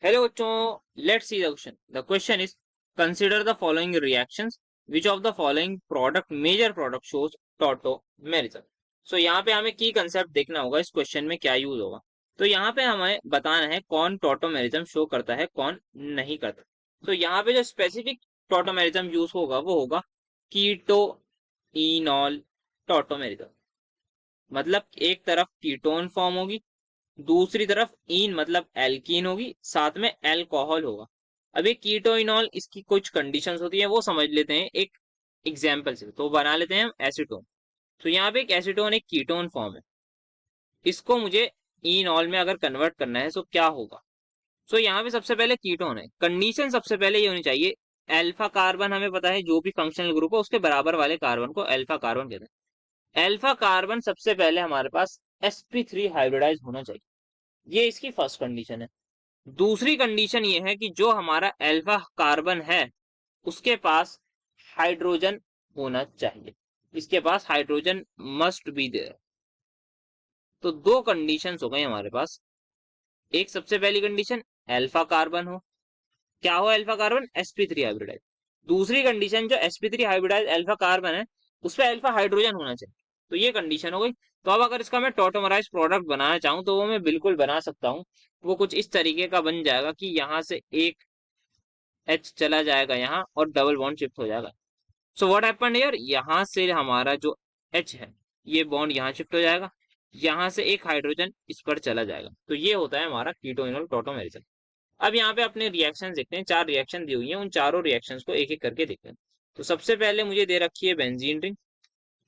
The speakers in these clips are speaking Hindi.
Hello बच्चों, let's see the question. The question is, consider the following reactions. Which of the following major product shows tautomerism? So यहाँ पे हमें की कंसेप्ट देखना होगा इस क्वेश्चन में क्या यूज होगा। तो यहाँ पे हमें बताना है कौन टॉटोमेरिज्म शो करता है, कौन नहीं करता। तो यहाँ पे जो स्पेसिफिक टॉटोमेरिज्म यूज होगा वो होगा कीटो इनॉल टॉटोमेरिज्म। मतलब एक तरफ कीटोन फॉर्म होगी, दूसरी तरफ इन मतलब एल्कीन होगी, साथ में एल्कोहल होगा। अब ये कीटोइनॉल, इसकी कुछ कंडीशंस होती है वो समझ लेते हैं एक एग्जांपल से। तो बना लेते हैं हम एसीटोन। तो यहाँ पे एक एसीटोन एक कीटोन फॉर्म है, इसको मुझे इनॉल में अगर कन्वर्ट करना है तो क्या होगा। तो यहाँ पे सबसे पहले कीटोन है, कंडीशन सबसे पहले ये होनी चाहिए एल्फा कार्बन, हमें पता है जो भी फंक्शनल ग्रुप है उसके बराबर वाले कार्बन को एल्फा कार्बन कहते हैं। एल्फा कार्बन सबसे पहले हमारे पास sp3 हाइब्रिडाइज होना चाहिए, ये इसकी फर्स्ट कंडीशन है। दूसरी कंडीशन ये है कि जो हमारा एल्फा कार्बन है उसके पास हाइड्रोजन होना चाहिए, इसके पास हाइड्रोजन मस्ट बी देयर। तो दो कंडीशंस हो गई हमारे पास। एक सबसे पहली कंडीशन एल्फा कार्बन हो, क्या हो एल्फा कार्बन, sp3 हाइब्रिडाइज। दूसरी कंडीशन जो sp3 हाइब्रिडाइज एल्फा कार्बन है उस पर एल्फा हाइड्रोजन होना चाहिए। तो ये कंडीशन हो गई। तो अब अगर इसका मैं टॉटोमराइज प्रोडक्ट बनाना चाहूं तो वो मैं बिल्कुल बना सकता हूं। वो कुछ इस तरीके का बन जाएगा कि यहाँ से एक H चला जाएगा यहाँ और डबल बॉन्ड शिफ्ट हो जाएगा। सो व्हाट हैपेंड हियर, यहाँ से हमारा जो H है ये बॉन्ड यहाँ शिफ्ट हो जाएगा, यहाँ से एक हाइड्रोजन इस पर चला जाएगा। तो ये होता है हमारा कीटोइनॉल टॉटोमेरिज्म। अब यहाँ पे अपने रिएक्शन देखते हैं, 4 रिएक्शन दी हुई है, उन चारों रिएक्शंस को एक एक करके देखते हैं। तो सबसे पहले मुझे दे रखी है बेंजीन रिंग,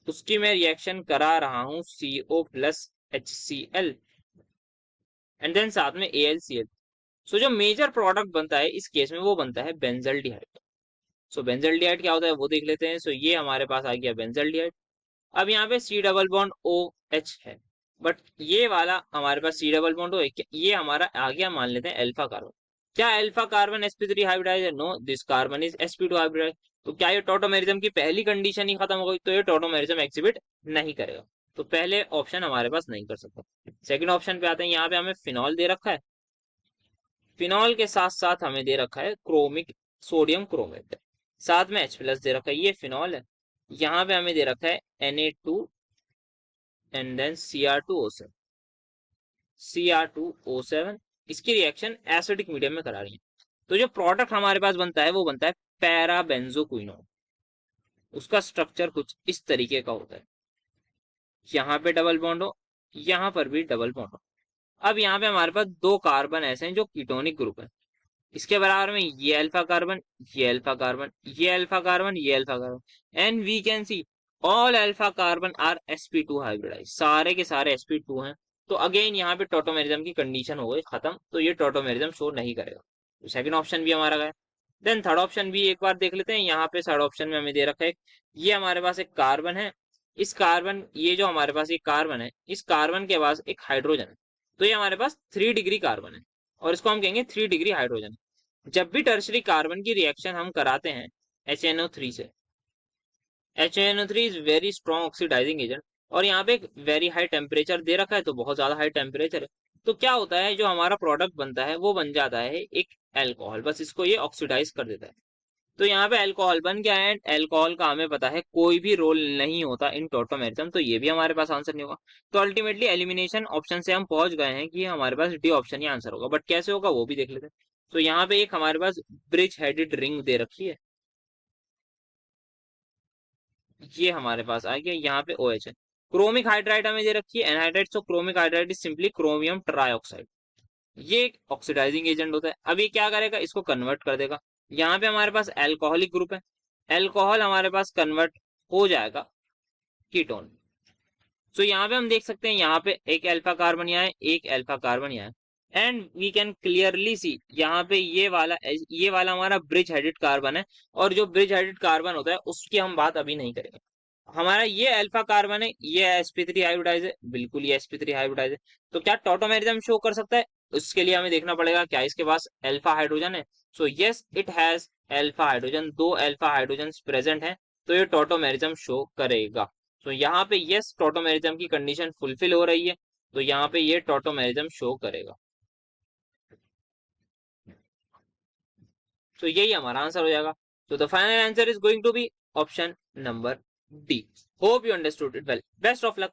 उसकी मैं रिएक्शन करा रहा हूँ CO plus HCl and then साथ में AlCl। सो जो मेजर प्रोडक्ट बनता है इस केस में वो बनता है बेंजल्डिहाइड। सो बेंजल्डिहाइड क्या होता है वो देख लेते हैं। सो ये हमारे पास आ गया बेंजल्डिहाइड। अब यहाँ पे C डबल बॉन्ड OH है, बट ये वाला हमारे पास C डबल बॉन्ड OH ये हमारा आ गया, मान लेते हैं अल्फा कार्बन। क्या अल्फा कार्बन sp3 हाइब्रिडाइज है? No, this carbon is sp2 hybridize. तो क्या ये टॉटोमेरिज्म की पहली कंडीशन ही खत्म हो गई? तो ये टॉटोमेरिज्म एग्जिबिट नहीं करेगा। तो पहले ऑप्शन हमारे पास नहीं कर सकता। सेकंड ऑप्शन पे आते हैं, यहाँ पे हमें फिनॉल दे रखा है, फिनॉल के साथ साथ हमें दे रखा है क्रोमिक सोडियम क्रोमेट, साथ में H प्लस दे रखा है, ये फिनॉल है। यहाँ पे हमें दे रखा है Na2 and then Cr2O7, Cr2O7। इसकी रिएक्शन एसिडिक मीडियम में करा रही है। तो जो प्रोडक्ट हमारे पास बनता है वो बनता है पैराबेंजोक्विनोन। उसका स्ट्रक्चर कुछ इस तरीके का होता है, यहाँ पे डबल बॉन्ड हो, यहाँ पर भी डबल बॉन्ड हो। अब यहाँ पे हमारे पास दो कार्बन ऐसे हैं जो कीटोनिक ग्रुप है, इसके बराबर में ये अल्फा कार्बन, ये अल्फा कार्बन, ये अल्फा कार्बन, ये alpha carbon, and we can see all alpha carbon are sp2 hybridize, सारे के सारे sp2 हैं। तो अगेन यहाँ पे टॉटोमेरिज्म की कंडीशन हो गई खत्म, तो ये टॉटोमेरिज्म शो नहीं करेगा। तो सेकंड ऑप्शन भी हमारा गया। देन थर्ड ऑप्शन भी एक बार देख लेते हैं। यहाँ पे थर्ड ऑप्शन में हमें दे रखा है, ये हमारे पास एक कार्बन है, इस कार्बन, ये जो हमारे पास एक कार्बन है, इस कार्बन के पास एक हाइड्रोजन है। तो ये हमारे पास 3 डिग्री कार्बन है और इसको हम कहेंगे 3 डिग्री हाइड्रोजन। जब भी टर्शरी कार्बन की रिएक्शन हम कराते हैं HNO3 से, HNO3 is very strong oxidizing agent, और यहाँ पे एक वेरी हाई टेम्परेचर दे रखा है, तो बहुत ज्यादा हाई टेम्परेचर है। तो क्या होता है, जो हमारा प्रोडक्ट बनता है वो बन जाता है एक एल्कोहल, बस इसको ये ऑक्सीडाइज कर देता है। तो यहाँ पे अल्कोहल बन गया है। अल्कोहल का हमें पता है कोई भी रोल नहीं होता इन टॉटोमेरिज्म, तो ये भी हमारे पास आंसर नहीं होगा। तो अल्टीमेटली एलिमिनेशन ऑप्शन से हम पहुंच गए हैं कि हमारे पास डी ऑप्शन ही आंसर होगा, बट कैसे होगा वो भी देख लेते हैं। तो यहाँ पे एक हमारे पास ब्रिज हेडेड रिंग दे रखी है, ये हमारे पास आ गया, यहाँ पे OH है। क्रोमिक हाइड्राइड हमें दे रखी है एनहाइड्राइड। तो chromic hydride is simply chromium trioxide, ये एक ऑक्सीडाइजिंग एजेंट होता है। अब ये क्या करेगा, इसको कन्वर्ट कर देगा। यहाँ पे हमारे पास एल्कोहलिक ग्रुप है, एल्कोहल हमारे पास कन्वर्ट हो जाएगा कीटोन। तो यहाँ पे हम देख सकते हैं, यहाँ पे एक अल्फा कार्बन यहाँ है, एक अल्फा कार्बन यहाँ है, and we can clearly see यहाँ पे ये वाला हमारा ब्रिज हेडेड कार्बन है। और जो ब्रिज हेडेड कार्बन होता है उसकी हम बात अभी नहीं करेंगे। हमारा ये अल्फा कार्बन है, ये sp3 हाइब्रिडाइज है, बिल्कुल ये sp3 हाइब्रिडाइज है। तो क्या टॉटोमेरिज्म शो कर सकता है? उसके लिए हमें देखना पड़ेगा क्या इसके पास अल्फा हाइड्रोजन है। So yes, it has alpha hydrogen, दो अल्फा हाइड्रोजन प्रेजेंट है, तो ये टॉटोमेरिज्म शो करेगा। तो यहाँ पे यस, टॉटोमेरिज्म की कंडीशन फुलफिल हो रही है, तो यहाँ पे ये टॉटोमेरिज्म शो करेगा। तो यही हमारा आंसर हो जाएगा। तो the final answer is going to be option number D. Hope you understood it well. Best of luck.